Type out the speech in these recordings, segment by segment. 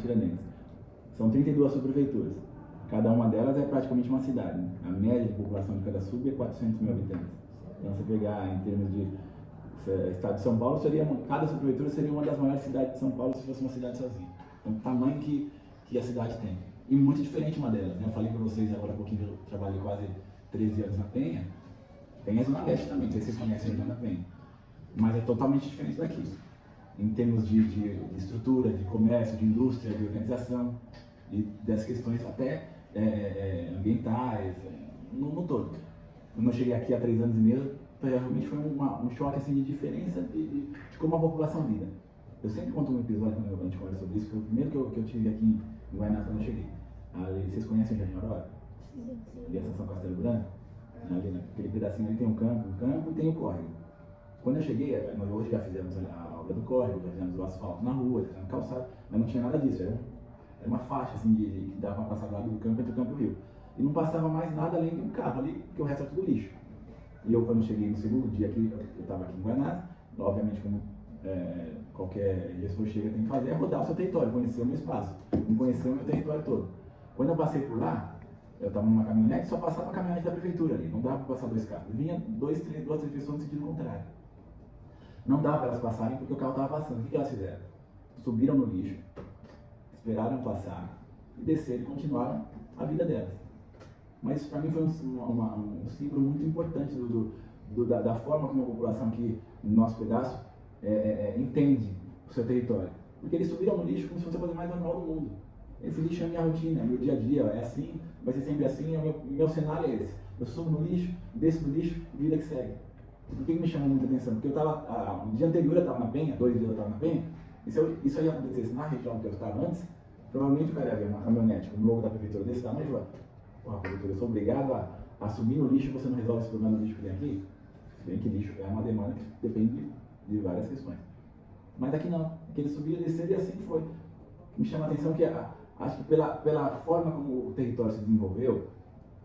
Tiradentes. São 32 subprefeituras. Cada uma delas é praticamente uma cidade, né? A média de população de cada sub é 400 mil habitantes. Então, você pegar em termos de estado de São Paulo, cada subprefeitura seria uma das maiores cidades de São Paulo se fosse uma cidade sozinha. Então, o tamanho que a cidade tem. E muito diferente uma delas, né? Eu falei para vocês agora há pouquinho que eu trabalhei quase 13 anos na Penha. Tem a Zona Leste também, não sei se vocês conhecem a Zona Penha. Mas é totalmente diferente daqui. Em termos de estrutura, de comércio, de indústria, de organização, e das questões até ambientais, no todo. Quando eu cheguei aqui há 3 anos e meio, realmente foi um choque assim, de diferença de como a população lida. Eu sempre conto um episódio quando a gente conversa sobre isso, foi o primeiro que eu tive aqui em Guaianazes quando eu cheguei. Ali, vocês conhecem o Jardim Aurora? Sim. Ali a Estação Castelo Branco? Ali naquele pedacinho ali tem um campo e tem o córrego. Quando eu cheguei, nós hoje já fizemos a obra do córrego, já fizemos o asfalto na rua, já fizemos calçado, mas não tinha nada disso, era uma faixa assim que dava para passar do lado do campo entre o campo e o rio. E não passava mais nada além de um carro ali, porque o resto era tudo lixo. E eu, quando cheguei no segundo dia que eu estava aqui em Guaianazes, obviamente como qualquer gestor chega tem que fazer, é rodar o seu território, conhecer o meu espaço, não conhecer o meu território todo. Quando eu passei por lá, eu estava numa caminhonete, só passava a caminhonete da prefeitura ali, não dava para passar 2 carros. Vinha 2, 3 pessoas no sentido contrário. Não dava para elas passarem porque o carro estava passando. O que elas fizeram? Subiram no lixo, esperaram passar e desceram e continuaram a vida delas. Mas isso para mim foi um símbolo muito importante da forma como a população aqui no nosso pedaço entende o seu território. Porque eles subiram no lixo como se fosse a coisa mais normal do mundo. Esse lixo é a minha rotina, é meu dia a dia, é assim, vai ser sempre assim, meu cenário é esse. Eu subo no lixo, desço do lixo, vida que segue. Por que me chamou muita atenção? Porque eu estava, no dia anterior eu estava na Penha, 2 dias eu estava na Penha, e se isso aí acontecesse na região que eu estava antes, provavelmente o cara ia ver uma caminhonete com o logo da prefeitura desse tamanho e falar: porra, prefeitura, eu sou obrigado a subir no lixo e você não resolve esse problema do lixo que tem aqui? Se bem que lixo é uma demanda que depende de várias questões. Mas aqui não, aqui ele subia, descia e assim foi. Me chama a atenção que acho que pela forma como o território se desenvolveu,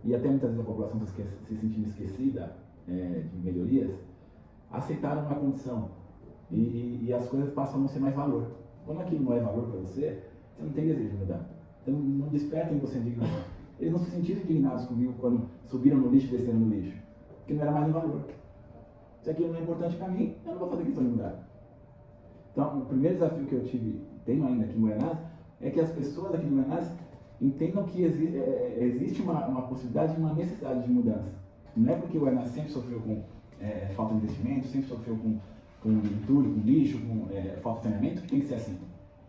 e até muitas vezes a população está se sentindo esquecida de melhorias, aceitaram uma condição e as coisas passam a não ser mais valor. Quando aquilo não é valor para você, você não tem desejo de mudar. Então não desperta em você indignação. Eles não se sentiram indignados comigo quando subiram no lixo e desceram no lixo, porque não era mais um valor. Se aquilo não é importante para mim, eu não vou fazer questão de mudar. Então, o primeiro desafio que eu tenho ainda aqui em Guaianazes, é que as pessoas aqui em Guaianazes entendam que existe uma possibilidade e uma necessidade de mudança. Não é porque o Guaianazes sempre sofreu com falta de investimento, sempre sofreu com entulho, com lixo, com falta de saneamento, que tem que ser assim.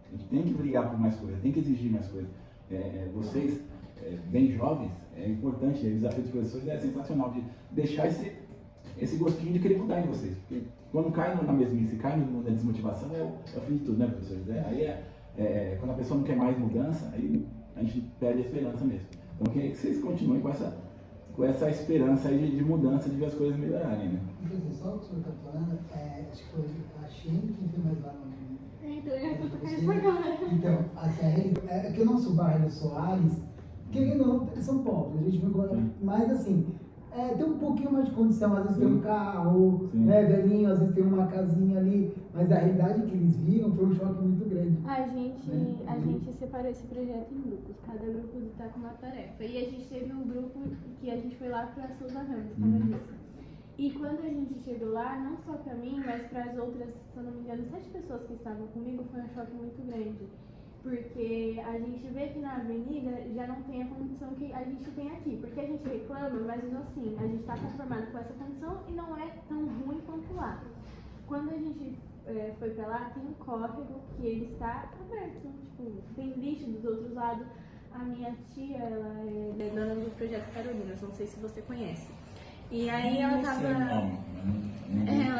A gente tem que brigar por mais coisas, tem que exigir mais coisas. Vocês, bem jovens, é importante, o desafio dos professores é sensacional de deixar esse gostinho de querer mudar em vocês. Porque quando cai na mesmice, cai na desmotivação, é o fim de tudo, né, professores? Aí quando a pessoa não quer mais mudança, aí a gente perde a esperança mesmo. Então eu queria que vocês continuem com essa esperança aí de mudança, de ver as coisas melhorarem, né? Só o que o senhor está falando, acho que foi a Shane quem foi mais lá no então, eu ia tocar isso agora. Então, é que o nosso bairro Soares, querendo ou não, eles são pobres, a gente vê mas assim, tem um pouquinho mais de condição, às vezes tem um carro, né, velhinho, às vezes tem uma casinha ali, mas a realidade que eles viram foi um choque muito grande. A gente separou esse projeto em grupos, cada grupo está com uma tarefa. E a gente teve um grupo que a gente foi lá para a Souza Ramos, como eu disse. E quando a gente chegou lá, não só para mim, mas para as outras, se eu não me engano, 7 pessoas que estavam comigo, foi um choque muito grande. Porque a gente vê que na avenida já não tem a condição que a gente tem aqui. Porque a gente reclama, mas assim, a gente está conformado com essa condição e não é tão ruim quanto lá. Quando a gente foi pra lá, tem um córrego que ele está aberto. Tipo, tem lixo dos outros lados. A minha tia, ela é dona do Projeto Carolinas, não sei se você conhece. E aí ela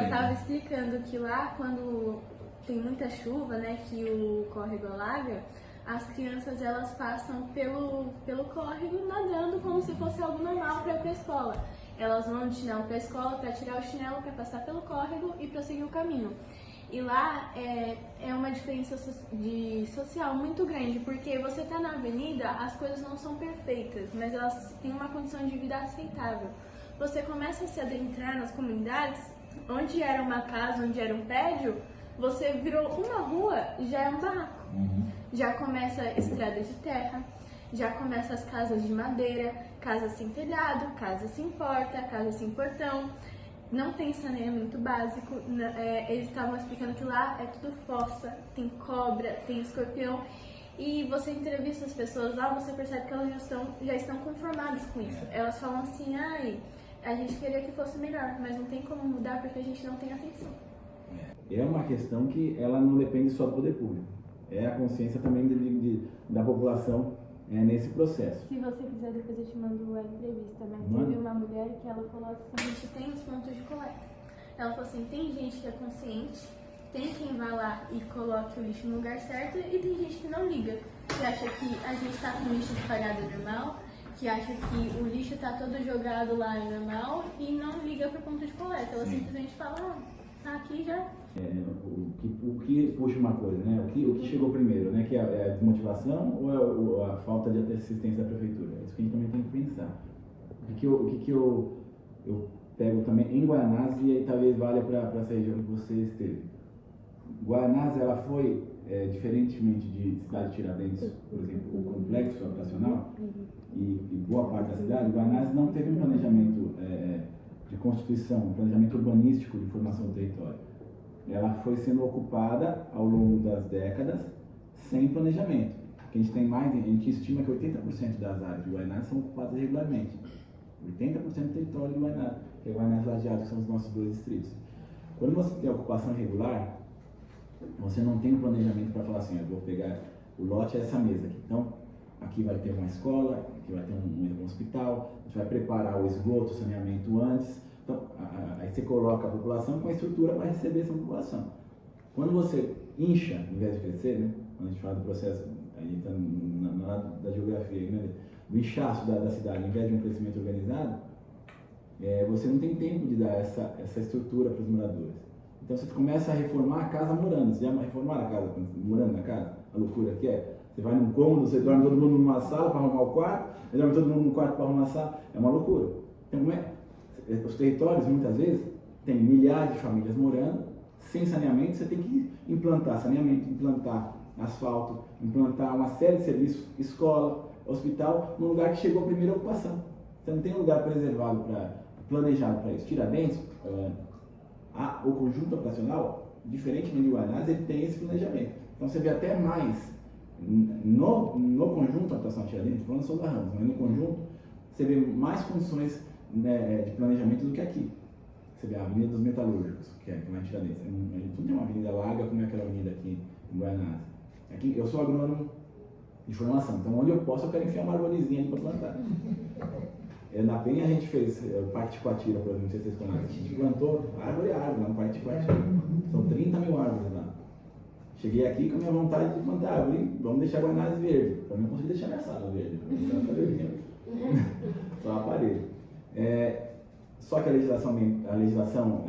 tava explicando que lá, quando tem muita chuva, né, que o córrego alaga, as crianças elas passam pelo córrego nadando como se fosse algo normal para ir para a escola. Elas vão de chinelo para a escola para tirar o chinelo, para passar pelo córrego e prosseguir o caminho. E lá é uma diferença social muito grande, porque você tá na avenida, as coisas não são perfeitas, mas elas têm uma condição de vida aceitável. Você começa a se adentrar nas comunidades, onde era uma casa, onde era um prédio, você virou uma rua e já é um barraco. já começa a estrada de terra, já começa as casas de madeira, casa sem telhado, casa sem porta, casa sem portão, não tem saneamento básico, eles estavam explicando que lá é tudo fossa, tem cobra, tem escorpião, e você entrevista as pessoas lá, você percebe que elas já estão conformadas com isso. Elas falam assim, ai, a gente queria que fosse melhor, mas não tem como mudar porque a gente não tem atenção. É uma questão que ela não depende só do poder público, é a consciência também da população nesse processo. Se você quiser, depois eu te mando a entrevista, mas teve uma mulher que ela falou assim, a gente tem os pontos de coleta. Ela falou assim, tem gente que é consciente, tem quem vai lá e coloque o lixo no lugar certo, e tem gente que não liga, que acha que a gente está com o lixo espalhado normal, que acha que o lixo está todo jogado lá é normal e não liga para o ponto de coleta. Ela simplesmente fala, tá aqui já. O que puxa uma coisa, né? O que chegou primeiro, né? Que é a desmotivação ou a falta de assistência da prefeitura? É isso que a gente também tem que pensar. O que eu pego também em Guaianazes, e aí talvez valha para essa região que você esteve. Guaianazes, ela foi, diferentemente de cidade de Tiradentes, por exemplo, o complexo habitacional e boa parte da cidade, Guaianazes não teve um planejamento de constituição, um planejamento urbanístico de formação do território. Ela foi sendo ocupada ao longo das décadas sem planejamento. A gente estima que 80% das áreas de Guaianazes são ocupadas regularmente. 80% do território de Guaianazes, que é Guaianazes e Lajeado, que são os nossos dois distritos. Quando você tem a ocupação irregular, você não tem um planejamento para falar assim, eu vou pegar o lote, é essa mesa aqui. Então, aqui vai ter uma escola, aqui vai ter um hospital, a gente vai preparar o esgoto, o saneamento antes. Então, aí você coloca a população com a estrutura para receber essa população. Quando você incha, em vez de crescer, né? Quando a gente fala do processo, aí está na lado da geografia, né? Do inchaço da cidade, em vez de um crescimento organizado, você não tem tempo de dar essa estrutura para os moradores. Então você começa a reformar a casa morando. Você já reformaram a casa, morando na casa? A loucura que é. Você vai num cômodo, você dorme todo mundo numa sala para arrumar o quarto, você dorme todo mundo no quarto para arrumar a sala. É uma loucura. Então, os territórios, muitas vezes, tem milhares de famílias morando, sem saneamento. Você tem que implantar saneamento, implantar asfalto, implantar uma série de serviços, escola, hospital, no lugar que chegou a primeira ocupação. Você não tem um lugar preservado, planejado para isso. Tiradentes, o conjunto habitacional, diferentemente de Guaianazes, ele tem esse planejamento. Então você vê até mais no conjunto habitacional Tiradentes, falando só da Ramos, mas no conjunto você vê mais condições, né, de planejamento do que aqui. Você vê a Avenida dos Metalúrgicos, que é em Tiradentes. A gente não tem uma avenida larga como é aquela avenida aqui em Guaianazes. Aqui, eu sou agrônomo de formação, então onde eu posso eu quero enfiar uma arvorezinha ali para plantar. Na Penha a gente fez o Parque Ticoatira, por exemplo, não sei se vocês conhecem. A gente plantou árvore lá no Parque Ticoatira. São 30 mil árvores lá. Cheguei aqui com a minha vontade de plantar árvore, vamos deixar Guaianazes verde. Para mim eu consigo deixar minha sala verde. Só a parede. Só que a legislação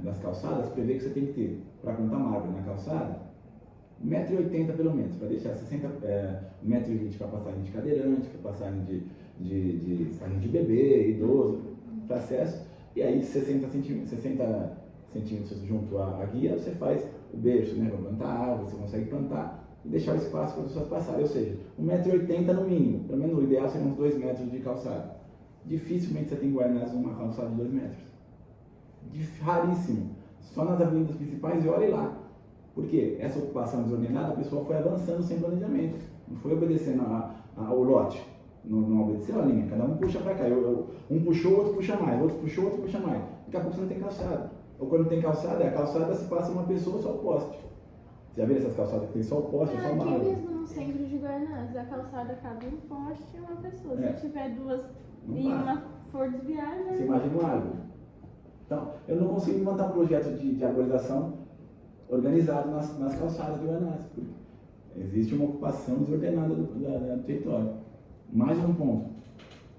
das calçadas prevê que você tem que ter, para plantar uma árvore na calçada, 1,80 m pelo menos, para deixar 1,20 m para passagem de cadeirante, para passagem de carrinho de bebê, idoso, para acesso, e aí 60 centímetros junto à guia, você faz o berço, né, para plantar a árvore, você consegue plantar e deixar o espaço para as pessoas passarem, ou seja, 1,80 m no mínimo, pelo menos o ideal seria uns 2 metros de calçada. Dificilmente você tem em Guaianazes uma calçada de 2 metros. Raríssimo. Só nas avenidas principais, e olhe lá. Porque essa ocupação desordenada, a pessoa foi avançando sem planejamento. Não foi obedecendo ao lote. Não obedeceu a linha. Cada um puxa para cá. Um puxou, outro puxa mais. Outro puxou, outro puxa mais. Daqui a pouco você não tem calçada. Ou quando tem calçada, a calçada se passa uma pessoa, só o poste. Você já viu essas calçadas que tem só o poste, só uma árvore? Aqui mesmo no centro de Guaianazes, a calçada cabe um poste e uma pessoa. Se tiver duas e uma for desviar, né? Você imagina uma árvore. Então, eu não consigo montar um projeto de arborização organizado nas calçadas de Guaianazes, porque existe uma ocupação desordenada do território. Mais um ponto.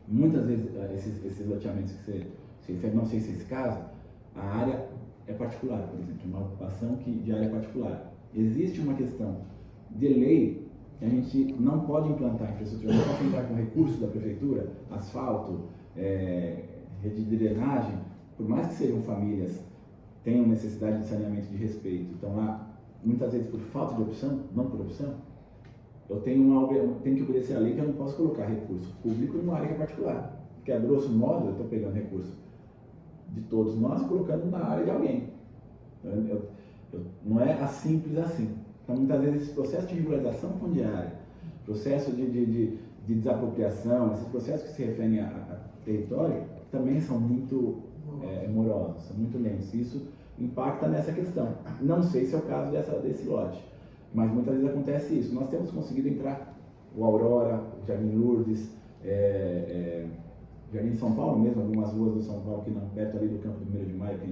Muitas vezes, esses loteamentos que você não sei se é esse caso, a área é particular, por exemplo, uma ocupação de área particular. Existe uma questão de lei que a gente não pode implantar infraestrutura, não pode entrar com recursos da prefeitura, asfalto, rede de drenagem, por mais que sejam famílias, tenham necessidade de saneamento de respeito. Então lá, muitas vezes por falta de opção, não por opção, eu tenho que obedecer a lei que eu não posso colocar recurso público numa área que é particular. Porque, a grosso modo, eu estou pegando recurso de todos nós e colocando na área de alguém. Não é simples assim. Então, muitas vezes, esse processo de regularização fundiária, processo de desapropriação, esses processos que se referem a território, também são muito morosos, são muito lentos. Isso impacta nessa questão. Não sei se é o caso desse lote, mas muitas vezes acontece isso. Nós temos conseguido entrar o Aurora, o Jardim Lourdes, Jardim São Paulo mesmo, algumas ruas do São Paulo, que não, perto ali do Campo do 1º de Maio, que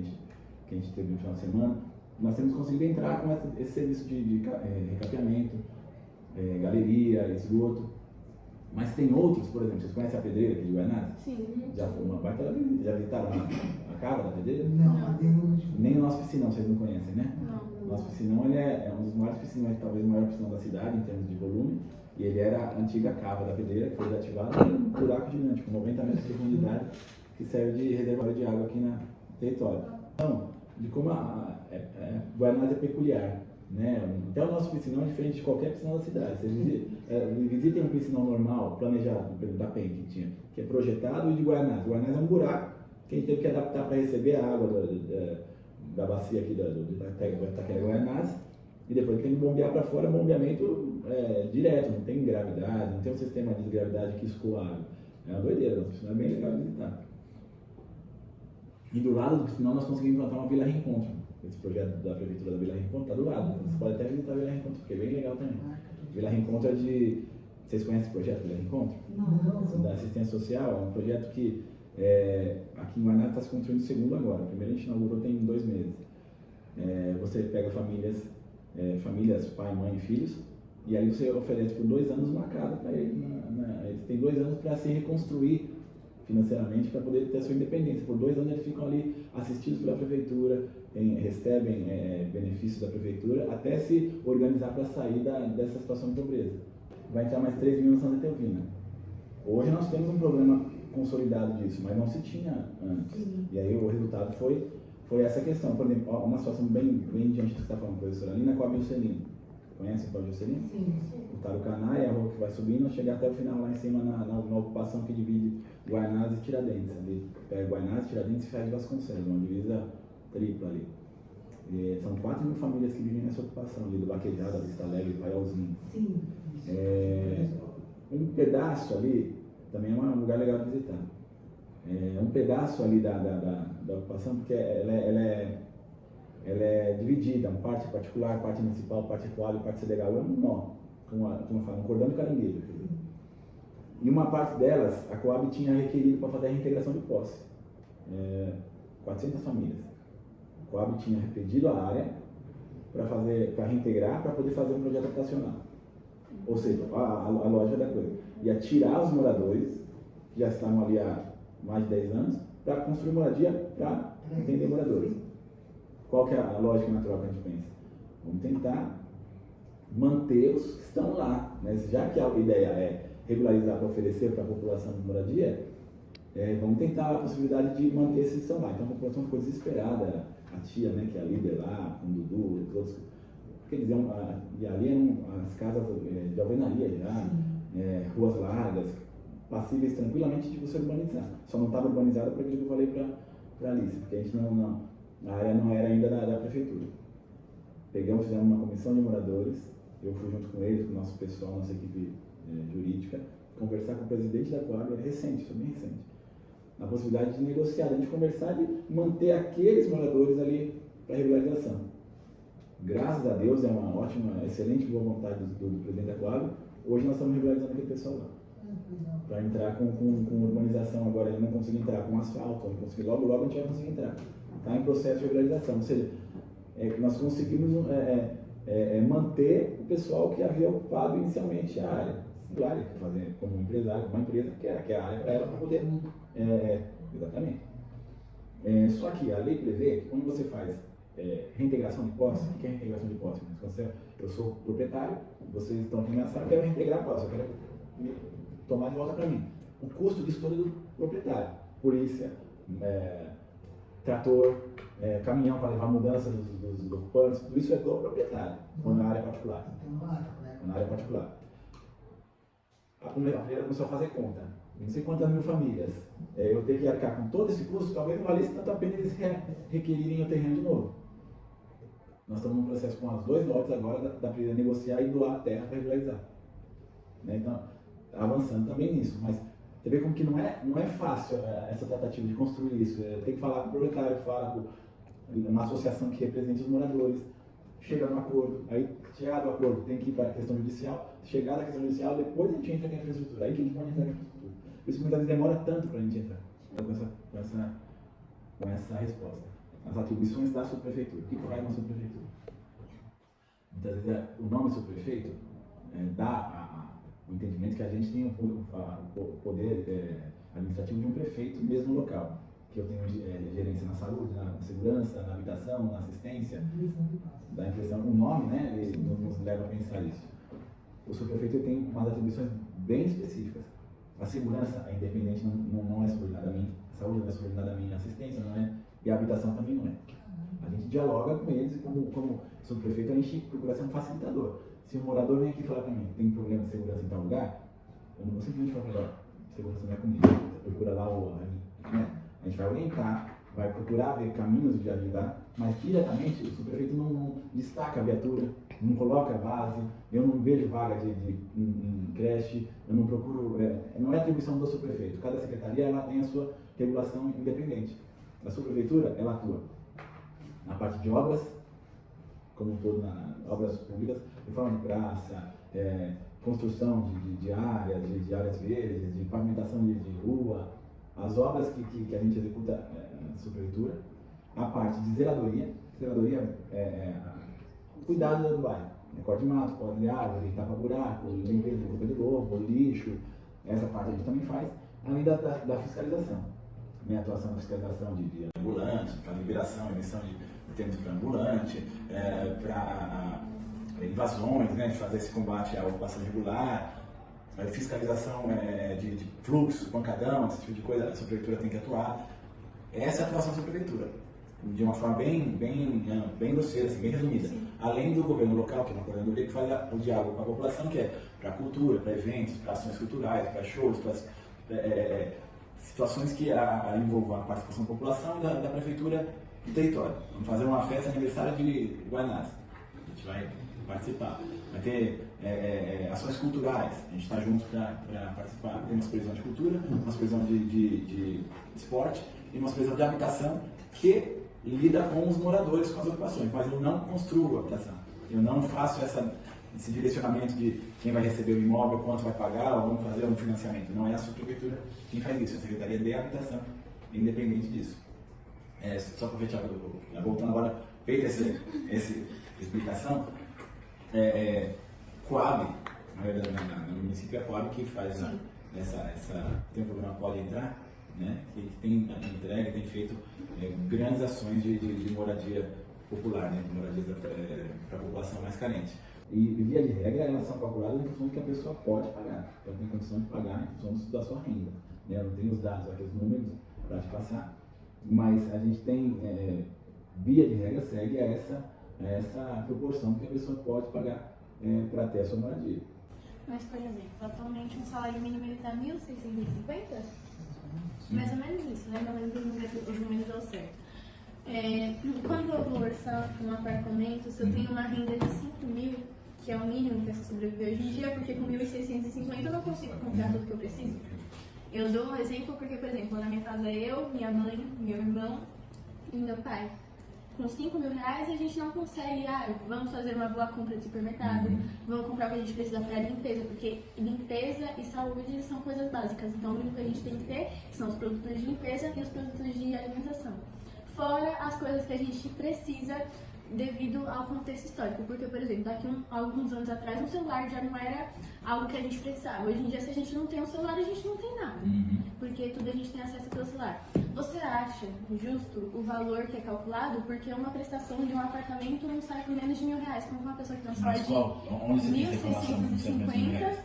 a gente teve no final de semana, nós temos conseguido entrar com esse serviço de recapeamento, galeria, esgoto. Mas tem outros, por exemplo, vocês conhecem a Pedreira aqui de Guaianazes? Sim. Já foi uma baita da visita. Já visitaram a cava da Pedreira? Não. Nem o nosso piscinão, vocês não conhecem, né? Não. O nosso piscinão ele é um dos maiores piscinões, talvez o maior piscinão da cidade em termos de volume. E ele era a antiga cava da Pedreira, que foi desativada, e um buraco gigante, com 90 metros de profundidade, que serve de reservatório de água aqui no território. Então, de como Guaianazes é peculiar. Né? Então o nosso piscinão é diferente de qualquer piscinão da cidade. Vocês visitem um piscinão normal, planejado, da PEN que tinha, que é projetado, e de Guaianazes. Guaianazes é um buraco que a gente teve que adaptar para receber a água da bacia aqui do Itaquera Guaianazes, e depois tem que bombear para fora, bombeamento direto, não tem gravidade, não tem um sistema de gravidade que escoa a água. É uma doideira, nosso piscinão é bem legal de visitar. E do lado do piscinão nós conseguimos implantar uma Vila Reencontro. Esse projeto da Prefeitura da Vila Reencontro está do lado. Você pode até visitar a Vila Reencontro, porque é bem legal também. Vila Reencontro é de... Vocês conhecem esse projeto Vila Reencontro? Não. Da assistência social. É um projeto que aqui em Guaianazes está se construindo o segundo agora. O primeiro a gente inaugurou tem 2 meses. Você pega famílias, pai, mãe e filhos, e aí você oferece por 2 anos uma casa para eles. Eles têm 2 anos para se reconstruir financeiramente, para poder ter a sua independência. Por 2 anos eles ficam ali assistidos pela prefeitura, recebem benefícios da prefeitura, até se organizar para sair dessa situação de pobreza. Vai entrar mais 3 mil no Santa Etelvina. Hoje nós temos um programa consolidado disso, mas não se tinha antes. Sim. E aí o resultado foi essa questão. Por exemplo, uma situação bem diante do que você está falando, professora, ali na Coab Juscelino. Conhece a Coab Juscelino? Sim. O Tarucaná é a rua que vai subindo, chegar até o final lá em cima na ocupação que divide Guaianazes e Tiradentes. Ali pega Guaianazes, Tiradentes e Ferraz de Vasconcelos, uma divisa tripla ali. São 4 mil famílias que vivem nessa ocupação ali, do Vaquejada, Vista Alegre, Paialzinho. Sim. Um pedaço ali, também é um lugar legal de visitar. Um pedaço ali da ocupação, porque ela é dividida, uma parte particular, parte municipal, parte atual, parte CDHU, é um nó, como eu falo, um cordão de caranguejo. E uma parte delas, a Coab tinha requerido para fazer a reintegração de posse. 400 famílias. A Coab tinha pedido a área para reintegrar, para poder fazer um projeto habitacional. Ou seja, a lógica da coisa. Ia tirar os moradores, que já estavam ali há mais de 10 anos, para construir moradia para atender moradores. Qual que é a lógica natural que a gente pensa? Vamos tentar manter os que estão lá. Né? Já que a ideia é regularizar para oferecer para a população de moradia, vamos tentar a possibilidade de manter esses que estão lá. Então a população ficou desesperada, a tia, né, que é a líder lá, com o Dudu e todos, porque eles iam, e ali eram as casas de alvenaria já, ruas largas, passíveis tranquilamente de você urbanizar. Só não estava urbanizada para aquilo que eu falei para a Alice, porque a gente a área não era ainda da prefeitura. Fizemos uma comissão de moradores, eu fui junto com eles, com o nosso pessoal, nossa equipe jurídica, conversar com o presidente da Coab, é recente, isso é bem recente, a possibilidade de negociar, de conversar, de manter aqueles moradores ali para regularização. Graças a Deus, é uma ótima, excelente boa vontade do presidente da Coab, hoje nós estamos regularizando aquele pessoal lá. Para entrar com urbanização agora, ele não conseguiu entrar com asfalto, logo a gente vai conseguir entrar. Está em processo de regularização, ou seja, nós conseguimos manter o pessoal que havia ocupado inicialmente a área. Claro, fazer como empresário, uma empresa que é a área para ela para poder. Exatamente. Só que a lei prevê, quando você faz reintegração de posse, o que é reintegração de posse? Eu sou proprietário, vocês estão aqui na sala, eu quero reintegrar a posse, eu quero tomar de volta para mim. O custo disso todo é do proprietário. Polícia, trator, caminhão para levar mudança dos ocupantes, tudo isso é do proprietário, ou na área particular. Na área particular. a primeira começou a fazer conta. Não sei quantas mil famílias. Eu ter que arcar com todo esse custo, talvez não valesse tanto a pena eles requerirem o terreno de novo. Nós estamos num processo com as 2 lotes agora da Prida negociar e doar a terra para regularizar. Né? Então, avançando também nisso. Mas você vê como que não é fácil essa tratativa de construir isso. Tem que falar com o proprietário, falar com uma associação que represente os moradores, chegar no acordo. Aí, chegado ao acordo, tem que ir para a questão judicial. Chegar na questão judicial, depois a gente entra na infraestrutura. Aí que a gente pode entrar na infraestrutura. Por isso que muitas vezes demora tanto para a gente entrar com essa resposta. As atribuições da subprefeitura. O que faz uma subprefeitura? Muitas vezes o nome subprefeito dá o entendimento que a gente tem o poder administrativo de um prefeito mesmo local. Que eu tenho gerência na saúde, na segurança, na habitação, na assistência. Dá a impressão, o nome, né, ele nos leva a pensar isso. O subprefeito tem umas atribuições bem específicas. A segurança é independente, não é subordinada a mim. A saúde não é subordinada a mim. A assistência não é. E a habitação também não é. A gente dialoga com eles e como subprefeito a gente procura ser um facilitador. Se um morador vem aqui falar para mim que tem problema de segurança em tal lugar, eu não vou simplesmente falar para ele, segurança não é comigo. Você procura lá né? A gente vai orientar, vai procurar ver caminhos de ajudar, mas diretamente o subprefeito não destaca a viatura, não coloca base, eu não vejo vaga em creche, eu não procuro, não é atribuição do subprefeito. Cada secretaria ela tem a sua regulação independente. A subprefeitura ela atua na parte de obras, como um todo, obras públicas, reforma de praça, construção de áreas, de áreas verdes, de pavimentação de rua, as obras que a gente executa na subprefeitura, a parte de zeladoria é cuidado do bairro, corte de mato, corte de árvore, tapa buraco, limpeza de boca de lobo, lixo, essa parte a gente também faz, além da fiscalização. Minha atuação na fiscalização de ambulante, para liberação, emissão de termos para ambulante, para invasões, né, de fazer esse combate à ocupação irregular, fiscalização de fluxo, pancadão, esse tipo de coisa, a subprefeitura tem que atuar. Essa é a atuação da subprefeitura, de uma forma bem grosseira, assim, bem resumida. Além do governo local, que é uma coordenadoria que faz o diálogo com a população, que é para cultura, para eventos, para ações culturais, para shows, para situações que envolvam a participação da população e da prefeitura do território. Vamos fazer uma festa aniversário de Guanás. A gente vai participar. Vai ter ações culturais. A gente está junto para participar. Tem uma supervisão de cultura, uma supervisão de esporte e uma supervisão de habitação que lida com os moradores, com as ocupações. Mas eu não construo a habitação. Eu não faço esse direcionamento de quem vai receber o imóvel, quanto vai pagar, ou vamos fazer um financiamento. Não é a subprefeitura quem faz isso, a Secretaria de Habitação, independente disso. Só para fechar, voltando agora, feita essa explicação, Coab, na verdade, no município é a Coab que faz tem um programa Pode Entrar, né, que tem entrega, tem feito grandes ações de moradia popular, né, de moradia para a população mais carente. E, via de regra, elas são calculadas em função do que a pessoa pode pagar. Ela tem condição de pagar em função da sua renda. Né? Eu não tenho os dados, aqueles números para te passar, mas a gente tem, via de regra, segue essa proporção que a pessoa pode pagar para ter a sua moradia. Mas, por exemplo, atualmente um salário mínimo está R$ 1.650? Mais ou menos isso, né? Mais ou menos os números dão certo. Quando eu vou orçar um apartamento, se eu tenho uma renda de 5.000, que é o mínimo para se sobreviver hoje em dia, porque com 1.650 eu não consigo comprar tudo que eu preciso. Eu dou um exemplo porque, por exemplo, na minha casa eu, minha mãe, meu irmão e meu pai. Com R$5.000 a gente não consegue, vamos fazer uma boa compra de supermercado, vamos comprar o que a gente precisa para limpeza, porque limpeza e saúde são coisas básicas. Então o único que a gente tem que ter são os produtos de limpeza e os produtos de alimentação. Fora as coisas que a gente precisa devido ao contexto histórico. Porque, por exemplo, daqui a alguns anos atrás, um celular já não era algo que a gente precisava. Hoje em dia, se a gente não tem um celular, a gente não tem nada. Porque tudo a gente tem acesso pelo celular. Você acha justo o valor que é calculado? Porque uma prestação de um apartamento não sai por menos de R$1.000. Como uma pessoa que tem um salário de 1.650...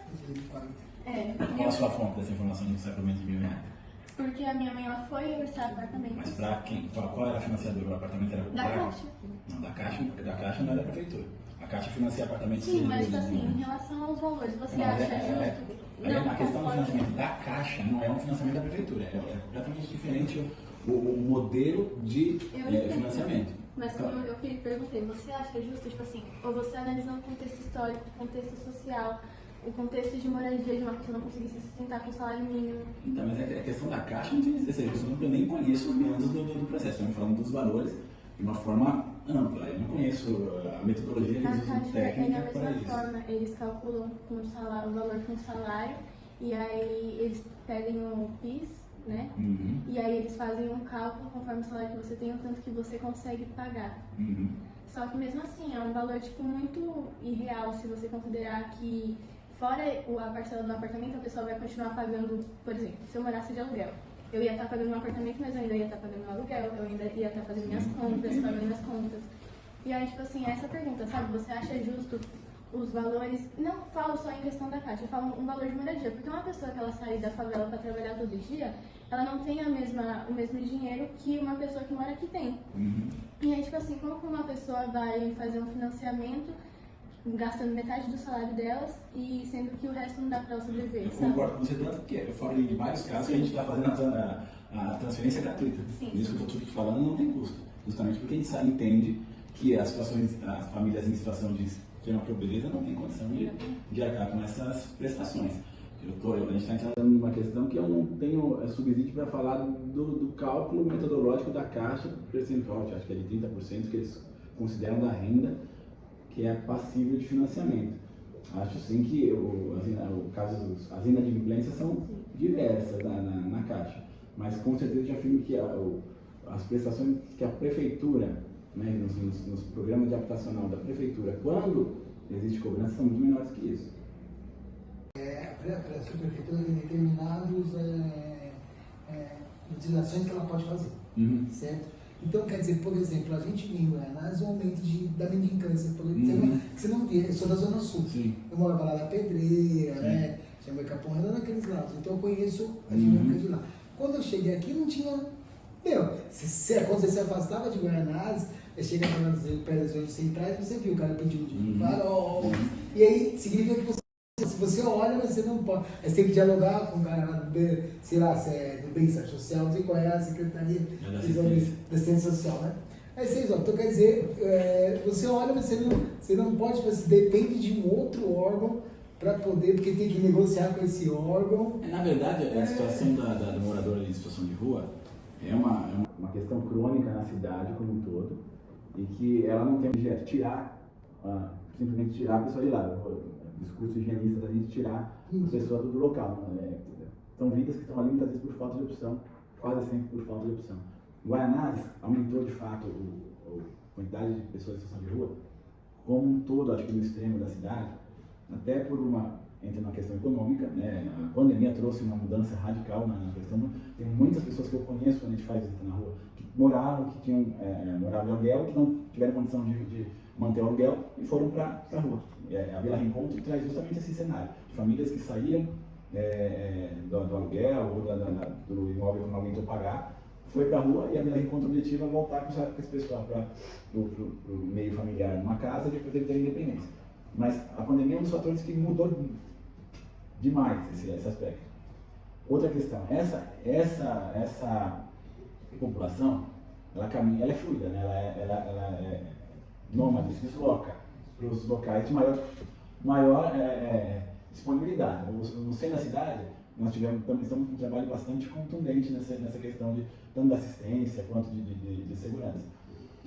Qual a sua fonte dessa informação de que sai por menos de R$1.000? Porque a minha mãe, ela foi orçar apartamento. Mas pra quem? Qual era a financiadora? O apartamento era Da Caixa. Não, da Caixa, porque da Caixa não é da prefeitura. A Caixa financia apartamentos. Sim, mas tipo assim, em relação aos valores, você acha justo? Não, a questão do financiamento da Caixa não é um financiamento da prefeitura, é completamente diferente o modelo de financiamento. Mas como eu perguntei, você acha justo, tipo assim, ou você analisando o contexto histórico, o contexto social, o contexto de moradia de uma pessoa não conseguir se sustentar com o salário mínimo? Então, mas a questão da Caixa não tem esse justo, eu nem conheço antes do processo, estamos falando dos valores de uma forma ampla. Eu não conheço a metodologia que eles usam técnica para isso. Da mesma forma, eles calculam com o valor com o salário, e aí eles pedem o PIS, né? Uhum. E aí eles fazem um cálculo conforme o salário que você tem, o tanto que você consegue pagar. Uhum. Só que mesmo assim, é um valor tipo muito irreal se você considerar que fora a parcela do apartamento, a pessoa vai continuar pagando, por exemplo, se eu morasse de aluguel. Eu ia estar pagando um apartamento, mas eu ainda ia estar pagando um aluguel, eu ainda ia estar fazendo minhas compras, pagando minhas contas. E aí, tipo assim, essa pergunta, sabe, você acha justo os valores, não falo só em questão da Caixa, eu falo um valor de moradia, porque uma pessoa que ela sai da favela para trabalhar todo dia, ela não tem o mesmo dinheiro que uma pessoa que mora aqui tem. Uhum. E aí, tipo assim, como que uma pessoa vai fazer um financiamento gastando metade do salário delas e sendo que o resto não dá para ela sobreviver, Eu sabe? concordo com você, tanto que eu falo de vários casos que a gente está fazendo a transferência gratuita. Sim. Isso que eu estou te falando não tem custo, justamente porque a gente entende que as famílias em situação de extrema pobreza não têm condição de arcar com essas prestações. A gente está entrando numa questão que eu não tenho subsídio para falar do cálculo metodológico da Caixa percentual, que acho que é de 30% que eles consideram da renda que é passível de financiamento. Acho sim que as inadimplências são diversas na Caixa, mas com certeza já afirmo que as prestações que a Prefeitura, né, nos programas de habitacional da Prefeitura, quando existe cobrança, são muito menores que isso. Para a Prefeitura tem determinadas legislações que ela pode fazer, certo? Então, quer dizer, por exemplo, a gente viu o aumento da mendicância, que você não vê, eu sou da Zona Sul. Sim. Eu morava lá na Pedreira, né? Chamei Caponra, naqueles lados. Então eu conheço a dinâmica de lá. Quando eu cheguei aqui, não tinha. Quando você se afastava de Guaianazes, você chega perto das zonas centrais, você viu o cara pedindo de farol. E aí significa que se você olha, mas você não pode. Aí você tem que dialogar com o cara lá sei lá, se é do bem-estar social, não sei qual é a secretaria da assistência social, né? Aí vocês, então quer dizer, você olha, mas você não pode, você depende de um outro órgão para poder, porque tem que negociar com esse órgão. Na verdade, a situação do morador em situação de rua é uma questão crônica na cidade como um todo, e que ela não tem objeto simplesmente tirar a pessoa de lá. O discurso higienista da gente tirar a pessoa do local. São vidas que estão ali muitas vezes por falta de opção, quase sempre por falta de opção. Guaianazes aumentou de fato a quantidade de pessoas em situação de rua, como um todo, acho que no extremo da cidade, até entre uma questão econômica, né? A pandemia trouxe uma mudança radical na questão. Tem muitas pessoas que eu conheço quando a gente faz visita na rua, que moravam de aluguel, que não tiveram condição de manter o aluguel e foram para a rua. A Vila Reencontro traz justamente esse cenário, de famílias que saíam do aluguel ou do imóvel que não aguentou pagar, foi para a rua, e a Vila Reencontro objetiva é voltar com esse pessoal para o meio familiar numa casa, depois ele ter independência. Mas a pandemia é um dos fatores que mudou demais esse aspecto. Outra questão, essa população, ela caminha, ela é fluida, né? ela é nômade, se desloca para os locais de maior disponibilidade. No centro da cidade, nós estamos com um trabalho bastante contundente nessa questão de tanto da assistência quanto de segurança.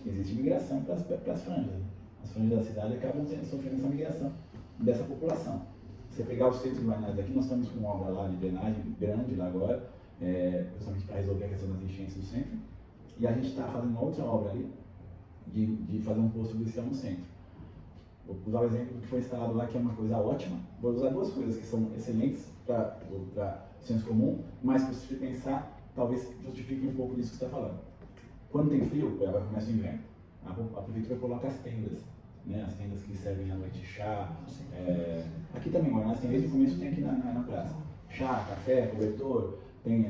Existe migração para as franjas. Né? As franjas da cidade acabam sofrendo essa migração dessa população. Se você pegar o centro de Guaianazes aqui, nós estamos com uma obra lá de drenagem grande lá agora, principalmente para resolver a questão das enchentes do centro, e a gente está fazendo uma outra obra ali, de fazer um posto policial no centro. Vou usar o exemplo do que foi instalado lá, que é uma coisa ótima. Vou usar duas coisas que são excelentes para o senso comum, mas se você pensar, talvez justifique um pouco disso que você está falando. Quando tem frio, ela começa o inverno. A prefeitura coloca as tendas, né? As tendas que servem à noite chá. Aqui também, mas tem desde o começo tem aqui na praça. Chá, café, cobertor, tem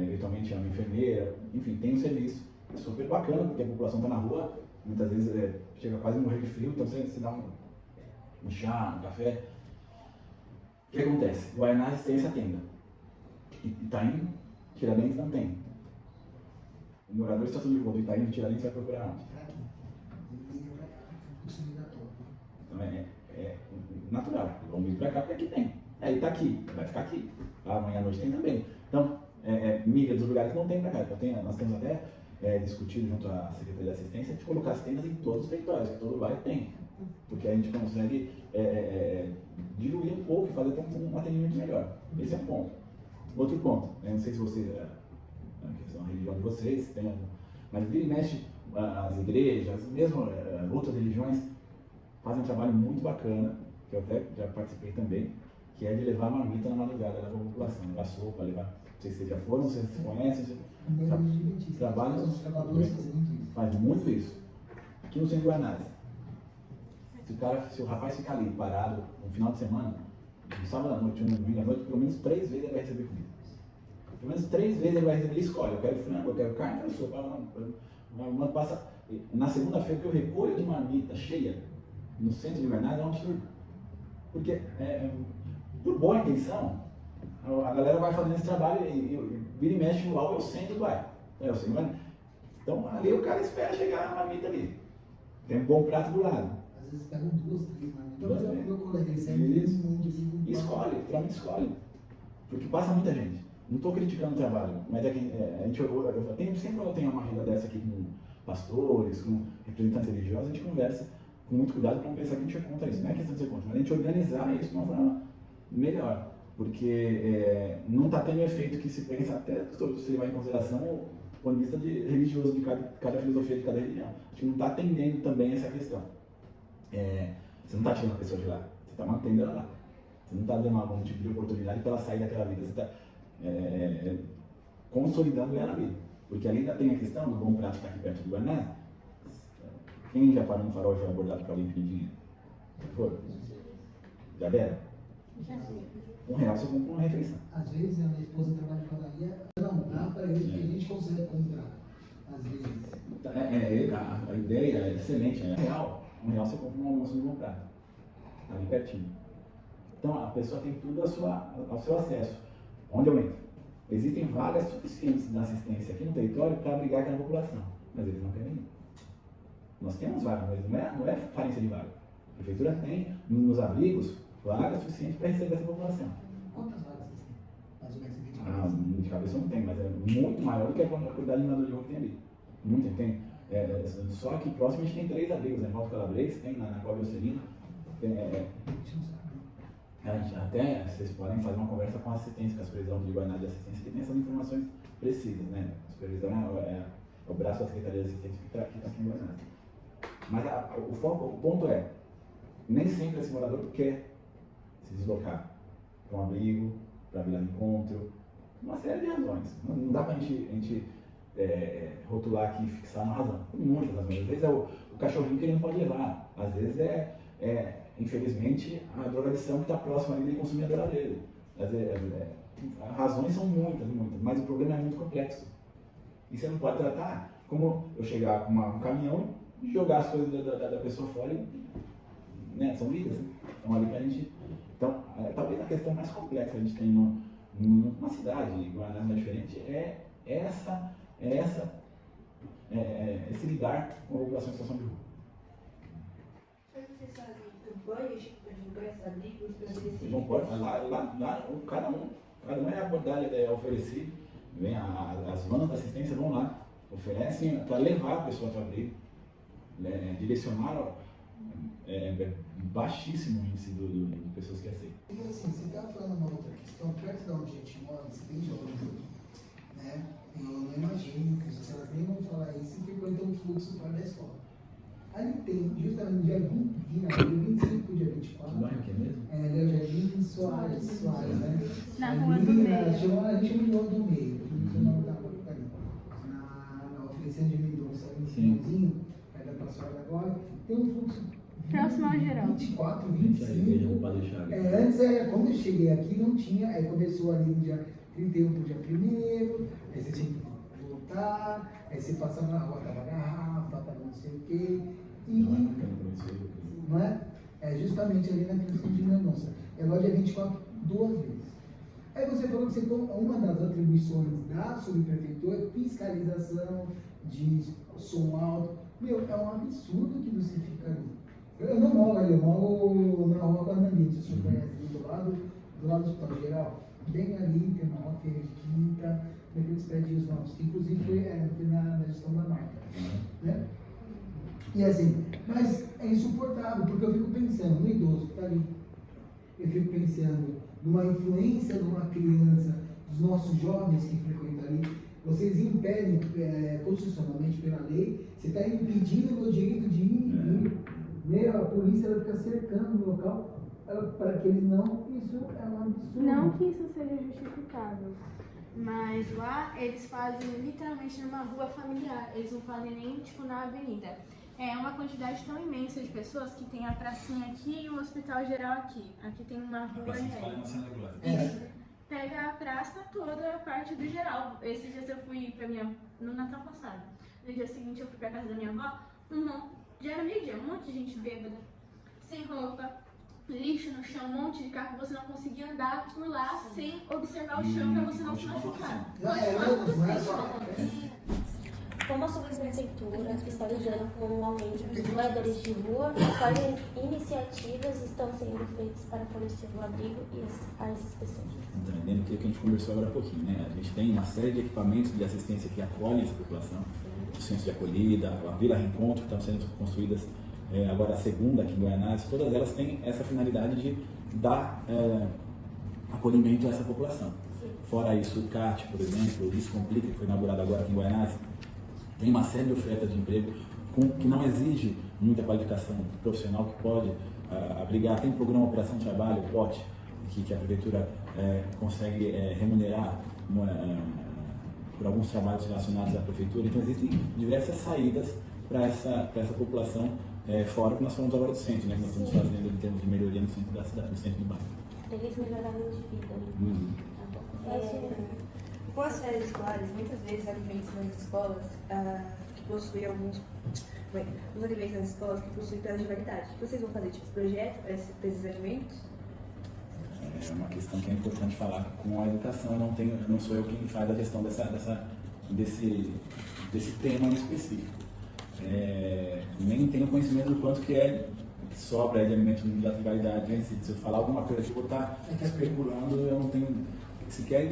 eventualmente é uma enfermeira, enfim, tem um serviço. É super bacana, porque a população está na rua, muitas vezes chega quase a morrer de frio, então você dá um chá, um café. O que acontece? Guaianazes tem essa tenda. Itaim, Tiradentes não tem. O morador de Estação de Rua do Itaim, Tiradentes vai procurar onde? Então é natural. Vamos vir para cá porque aqui tem. Aí está aqui, vai ficar aqui. Amanhã à noite tem também. Então, migra dos lugares que não tem para cá. Então, nós temos até discutido junto à Secretaria de Assistência de colocar as tendas em todos os territórios, que todo bairro tem. Porque a gente consegue diluir um pouco e fazer um atendimento melhor. Esse é um ponto. Outro ponto, não sei se você, a questão da religião de vocês, mas vira e mexe as igrejas, mesmo outras religiões, fazem um trabalho muito bacana, que eu até já participei também, que é de levar marmita na madrugada da população, levar sopa, levar, não sei se vocês já foram, não sei se vocês conhecem, faz muito isso. Aqui no Centro Guaianazes, se o rapaz ficar ali parado no final de semana, no sábado à noite, no domingo à noite, pelo menos 3 vezes ele vai receber comida. Pelo menos 3 vezes ele vai receber, ele escolhe, eu quero frango, eu quero carne, eu quero sopa. Passa, na segunda-feira que eu recolho de marmita cheia no centro de Guaianazes é um absurdo. Porque, por boa intenção, a galera vai fazendo esse trabalho e vira e mexe no alto, é o centro do bairro. Então ali o cara espera chegar a marmita ali. Tem um bom prato do lado. Às vezes pegam 2, 3 marmitas. Meu colega, ele serve e escolhe, realmente escolhe. Porque passa muita gente. Não estou criticando o trabalho, mas sempre quando eu tenho uma agenda dessa aqui com pastores, com representantes religiosos, a gente conversa com muito cuidado para não pensar que a gente é contra isso. Não é questão de ser contra, mas a gente organizar isso de uma forma melhor. Porque não está tendo o efeito que se pensa, até se levar em consideração o ponto de vista religioso de cada filosofia de cada religião. A gente não está atendendo também essa questão. Você não está tirando a pessoa de lá, você está mantendo ela lá. Você não está dando algum tipo de oportunidade para ela sair daquela vida, você está consolidando ela na vida. Porque ali ainda tem a questão do bom prato que está aqui perto do Guaianazes. Quem já parou no farol e foi abordado por alguém pedindo dinheiro? Foi? Já deram? R$1 você compra uma refeição. Às vezes a minha esposa trabalha em padaria, não dá para ele que a gente consegue comprar. Às vezes. A ideia é excelente, é real. R$1 você compra um almoço no bom prato. Ali pertinho. Então a pessoa tem tudo ao seu acesso. Onde eu entro? Existem vagas suficientes na assistência aqui no território para abrigar aquela população, mas eles não querem ir. Nós temos vagas, mas não é falência de vaga. A prefeitura tem, nos abrigos, vagas suficientes para receber essa população. Quantas vagas vocês têm? Mais ou menos de cabeça não tem, mas é muito maior do que a quantidade de mandador de rua que tem ali. Muito, tem. Só aqui próximo a gente tem 3 abrigos, né? Volta Calabres, tem na Cláudia Celina. Até vocês podem fazer uma conversa com a assistência, com a supervisão de Guaianazes de Assistência, que tem essas informações precisas, né? A supervisão é o braço da Secretaria de Assistência que está aqui em Guaianazes. Mas o ponto é, nem sempre esse morador quer se deslocar para um abrigo, para virar encontro, uma série de razões. Não dá para a gente rotular aqui e fixar uma razão. Por muitas razões. Às vezes é o cachorrinho que ele não pode levar. Às vezes infelizmente, a drogadição que está próxima ali dele consumir a droga dele. As razões são muitas, mas o problema é muito complexo. E você não pode tratar como eu chegar com um caminhão e jogar as coisas da pessoa fora e, né, são vidas. Então, ali pra gente. Então, talvez a questão mais complexa que a gente tem numa cidade, Guaianazes é diferente, esse lidar com a população em situação de rua. Vocês fazem campanhas para divulgar essa língua, para ver Não pode, lá, cada um é abordado, é oferecido, vem as vans da assistência vão lá, oferecem para levar a pessoa para abrir, direcionar baixíssimo índice de pessoas que aceitam. E assim, você estava falando uma outra questão, perto de onde a gente mora, você tem jovens, né? Eu não imagino que os caras nem vão falar isso e frequentam um fluxo para a escola. Aí tem, justamente no dia 25 para o dia 24. Que bairro que é mesmo? É Jardim Soares, né? Na Rua do Meio. A gente chama Rua do Meio, não o nome da rua que tá ali. Na oficina de Mendonça, no finalzinho, perto da passada agora, tem um fluxo. Próximo ao geral. 24, 25. Antes, quando eu cheguei aqui, não tinha, aí começou ali no dia 31 pro dia 1º, aí você tinha que voltar, aí você passava na rua, tava garrafa, tava não sei o quê. E, não é? É justamente ali na questão de Mendonça. E agora dia 24, 2 vezes. Aí você falou que uma das atribuições da subprefeitura é fiscalização de som alto. Meu, é um absurdo que você fica ali. Eu não moro ali, eu moro na rua Guarnamite, se você conhece, do lado do Hospital Geral. Bem ali, tem uma feira de quinta, naqueles prédios novos, que inclusive foi na gestão da marca. Né? E assim, mas é insuportável, porque eu fico pensando no idoso que está ali. Eu fico pensando numa influência de uma criança, dos nossos jovens que frequentam ali. Vocês impedem, constitucionalmente pela lei, você está impedindo o meu direito de ir. A polícia ela fica cercando o local para que eles não. Isso é um absurdo. Não que isso seja justificável, mas lá eles fazem literalmente numa rua familiar, eles não fazem nem tipo na avenida. É uma quantidade tão imensa de pessoas que tem a pracinha aqui e o hospital geral aqui. Aqui tem uma rua Isso. Pega a praça toda, a parte do geral. Esses dias eu fui no Natal passado. No dia seguinte eu fui pra casa da minha avó, já era meio-dia, um monte de gente bêbada, sem roupa, lixo no chão, um monte de carro, você não conseguia andar por lá sem observar o chão pra você não se machucar. Como a subprefeitura está lidando com o aumento dos moradores de rua, quais iniciativas estão sendo feitas para fornecer o abrigo a essas pessoas? Entendendo que a gente conversou agora há pouquinho, né? A gente tem uma série de equipamentos de assistência que acolhem essa população, o centro de acolhida, a Vila Reencontro, que estão sendo construídas agora a segunda aqui em Guaianazes, todas elas têm essa finalidade de dar acolhimento a essa população. Fora isso, o CAT, por exemplo, o Descomplica, que foi inaugurado agora aqui em Guaianazes, tem uma série de ofertas de emprego que não exige muita qualificação profissional, que pode abrigar. Tem o programa Operação Trabalho, o POT, que a prefeitura consegue remunerar por alguns trabalhos relacionados à prefeitura. Então existem diversas saídas para essa população, fora o que nós falamos agora do centro, né, que nós estamos fazendo em termos de melhoria no centro da cidade, no centro do bairro. Para eles melhorarem de vida. Com as férias escolares, muitas vezes alimentos nas escolas que possuem os alimentos nas escolas que possuem prazo de validade. O que vocês vão fazer, tipo, projeto para esses alimentos? É uma questão que é importante falar com a educação. Não sou eu quem faz a gestão desse tema em específico. Nem tenho conhecimento do quanto que sobra de alimento de validade. Se eu falar alguma coisa que eu vou estar especulando, eu não tenho sequer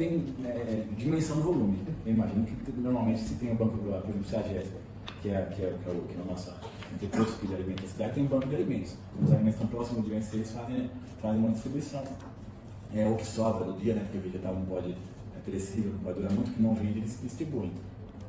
dimensão do volume. Eu imagino que normalmente se tem um banco, por exemplo, o SAGESP, que é o nosso tipo de alimentos da cidade, tem um banco de alimentos. Os alimentos estão próximos de vencer, eles fazem uma distribuição. O que sobra do dia, né, porque o vegetal não pode perecível, não pode durar muito, que não vende, eles distribuem.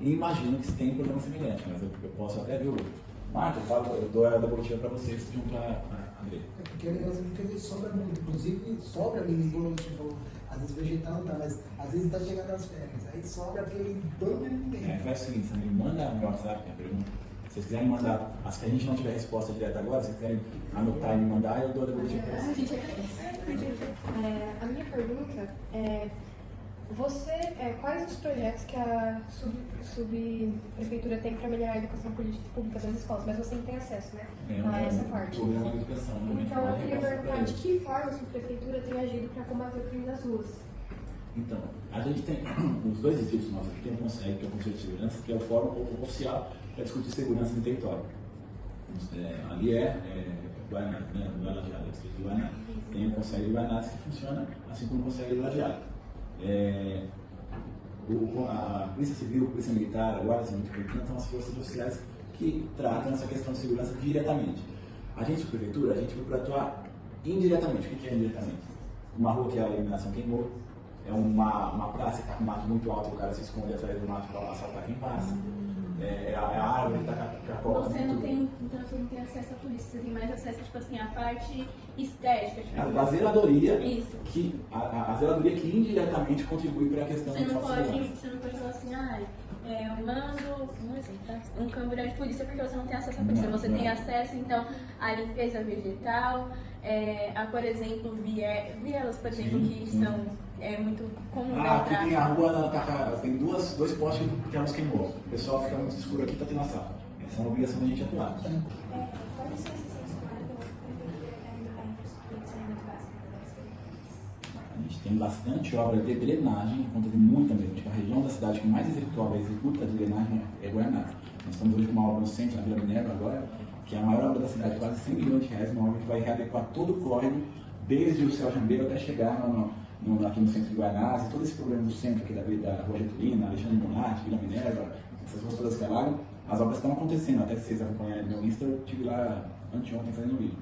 E imagino que se tem um programa semelhante, mas eu posso até ver o outro. Marta, eu dou a devolutiva para vocês junto a André. Porque o negócio é que sobra muito, inclusive sobra mesmo, tipo, às vezes vegetal não tá, mas às vezes tá chegando as férias, aí sobra aquele bando de ninguém. Faz o seguinte, me manda no WhatsApp a pergunta. Se vocês quiserem mandar, as que a gente não tiver resposta direta agora, se vocês quiserem anotar e me mandar, eu dou a devolutiva para vocês. A minha pergunta é, quais os projetos que a subprefeitura tem para melhorar a educação pública das escolas? Mas você não tem acesso, né, a essa parte. Programa de educação, né? Então, eu queria perguntar de que forma a subprefeitura tem agido para combater o crime das ruas? Então, a gente tem os dois distritos nossos aqui, tem o Conselho, que é o Conselho de Segurança, que é o fórum oficial para discutir segurança no território. Ali Guaianazes, né, do Lajeado, distrito de Guaianazes. Tem o Conselho de Guaianazes que funciona assim como o Conselho de Lajeado. A Polícia Civil, a Polícia Militar, a Guarda Civil Metropolitana são as forças oficiais que tratam essa questão de segurança diretamente. A gente, prefeitura, a gente procura atuar indiretamente. O que é indiretamente? Uma rua que a iluminação queimou, é uma praça que está com mato muito alto, o cara se esconde atrás do mato para assaltar quem passa. A árvore que está com a copa. Você não tem acesso à polícia, você tem mais acesso, tipo assim, à parte estética. Tipo, a zeladoria. Isso. A zeladoria que indiretamente contribui para a questão Você não pode falar assim, eu mando, um câmera de polícia porque você não tem acesso à polícia. Você tem acesso, então, à limpeza vegetal, por exemplo, vielas, por exemplo, que são muito comum. Aqui tem a rua, tem dois postes que elas queimou. O pessoal fica muito escuro aqui, tá tendo assalto. Essa é uma obrigação da gente atuar. Quais são esses A gente tem bastante obra de drenagem, conta de muita mesmo. Tipo, a região da cidade que mais executa de drenagem é Guaraná. Nós estamos hoje com uma obra no centro, na Vila Minerva agora, que é a maior obra da cidade, quase 100 milhões de reais, uma obra que vai readequar todo o córrego, desde o Céu Jambeiro até chegar aqui no centro de Guaraná, e todo esse problema do centro aqui da Rua Getulina, Alexandre Bonatti, Vila Minerva, essas ruas todas que alaram, as obras estão acontecendo, até se vocês acompanharem no meu Insta, eu estive lá anteontem fazendo um vídeo.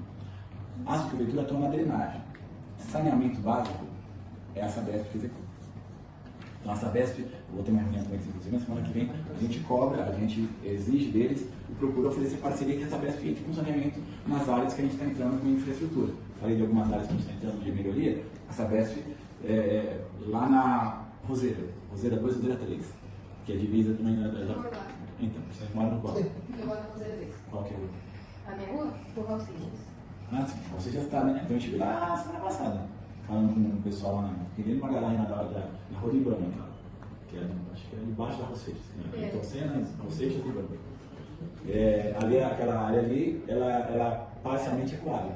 A prefeitura atua na drenagem. Saneamento básico é a Sabesp que executa. Então a Sabesp, eu vou ter uma reunião com eles inclusive na semana que vem, a gente cobra, a gente exige deles e procura oferecer parceria que a Sabesp entre com saneamento nas áreas que a gente está entrando com infraestrutura. Falei de algumas áreas que a gente está entrando de melhoria, a Sabesp lá na Roseira 2, Roseira 3, que é divisa também da... Então, você mora no qual? Eu moro na Roseira 2. Qual que é o... A minha rua? Por Valseixas. Ah, sim, você já está, né? Então eu estive lá semana passada, falando com o pessoal lá querendo uma garagem na Rua de Ibama, que acho que é debaixo da Roseixas. Então, Sena, Roseixas e Ibama. Aquela área ali, ela parcialmente ecoada.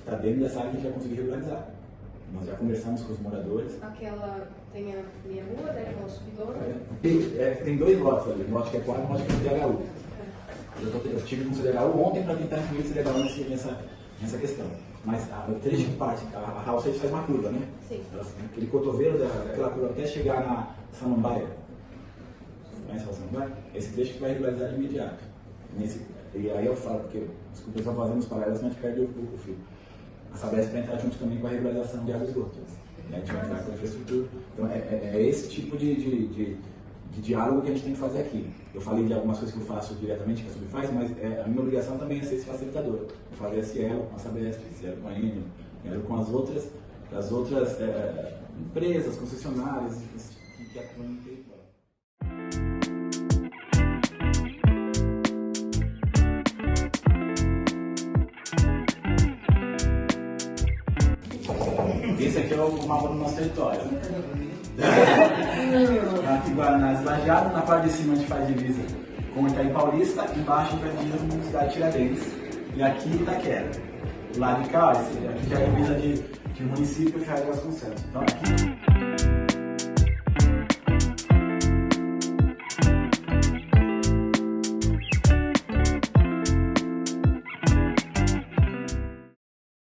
Está dentro dessa área que a gente vai conseguir regularizar. Nós já conversamos com os moradores. Aquela tem a minha rua, né, que é o subidor. Tem dois lotes ali, um lote que é quadro e um lote que é CDHU. Eu estive com o CDHU ontem para tentar incluir o CDHU nessa questão. Mas o trecho que parte, a Roseixas faz uma curva, né? Sim. Aquele cotovelo daquela curva até chegar na Samambaia. Conhece a Samambaia? Esse trecho que vai regularizar de imediato. E aí eu falo, porque o pessoal fazendo os paralelos, a gente perde o fio. A Sabesp vai entrar junto também com a regularização de água e esgoto. A gente vai entrar com a infraestrutura. Então é esse tipo de diálogo que a gente tem que fazer aqui. Eu falei de algumas coisas que eu faço diretamente, que a SUB faz, mas a minha obrigação também é ser esse facilitador. Fazer esse elo com a Sabesp, esse elo com a Enel, elo com as outras empresas, concessionárias que atuam no território. Esse aqui é o mapa do nosso território. Aqui Guaraná esvaziado, na parte de cima a gente faz divisa com Itaim Paulista, embaixo a gente faz divisa com a cidade de Tiradentes. E aqui Itaquera. Do lado de cá, aqui já é divisa de município e Ferraz de Vasconcelos. Então aqui